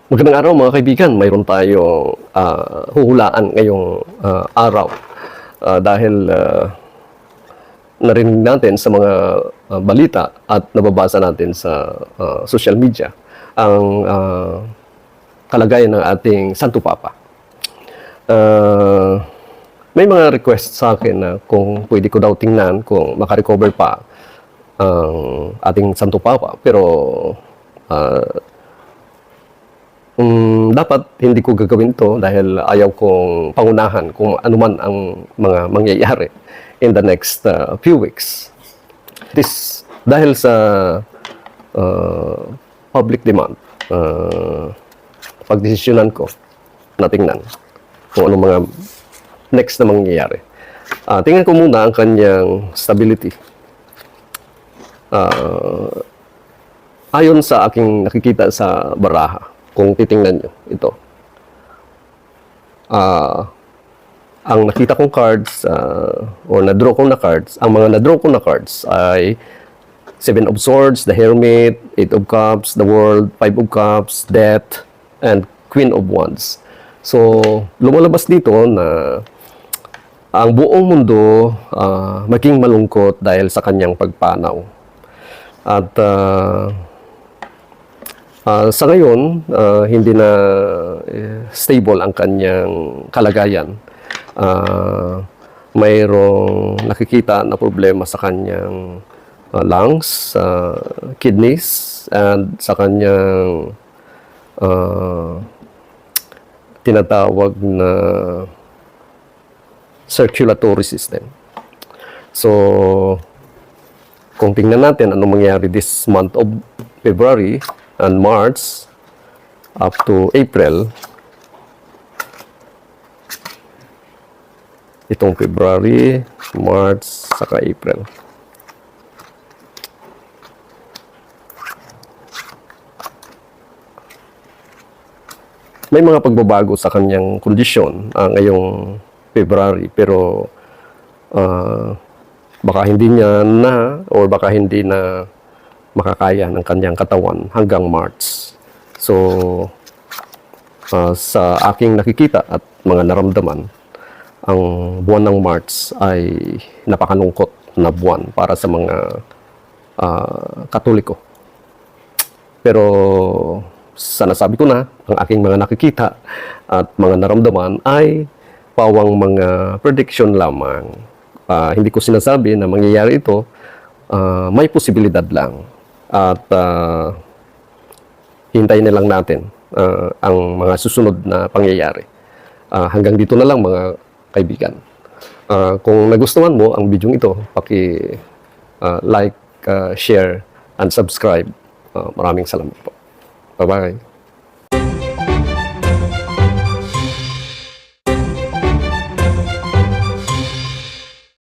Magandang araw mga kaibigan. Mayroon tayong huhulaan ngayong araw dahil narinig natin sa mga balita at nababasa natin sa social media ang kalagayan ng ating Santo Papa. May mga request sa akin na kung pwede ko daw tingnan kung makarecover pa ang ating Santo Papa, pero dapat hindi ko gagawin to dahil ayaw kong pangunahan kung ano man ang mga mangyayari in the next few weeks. This dahil sa public demand, pagdesisyonan ko na tingnan kung ano mga next na mangyayari. Tingnan ko muna ang kanyang stability. Ayon sa aking nakikita sa baraha, kung titingnan nyo ito, ang nakita kong cards or na-draw kong na cards, ang mga na-draw kong na cards ay 7 of Swords, the Hermit, 8 of Cups, the World, 5 of Cups, Death, and Queen of Wands. So, lumalabas dito na ang buong mundo maging malungkot dahil sa kanyang pagpanaw. At sa ngayon, hindi na stable ang kanyang kalagayan. Mayroong nakikita na problema sa kanyang lungs, kidneys, and sa kanyang tinatawag na circulatory system. So, kung tingnan natin ano mangyari this month of February and March up to April, itong February, March, saka April. May mga pagbabago sa kanyang kondisyon ngayong February, pero baka hindi niya na or baka hindi na makakaya ng kanyang katawan hanggang March. So, sa aking nakikita at mga naramdaman, ang buwan ng March ay napakalungkot na buwan para sa mga Katoliko. Pero sa nasabi ko na, ang aking mga nakikita at mga naramdaman ay pawang mga prediction lamang. Hindi ko sinasabi na mangyayari ito, may posibilidad lang. At hintayin na lang natin ang mga susunod na pangyayari. Hanggang dito na lang mga kaibigan. Kung nagustuhan mo ang video ito, like, share, and subscribe. Maraming salamat po. Bye-bye.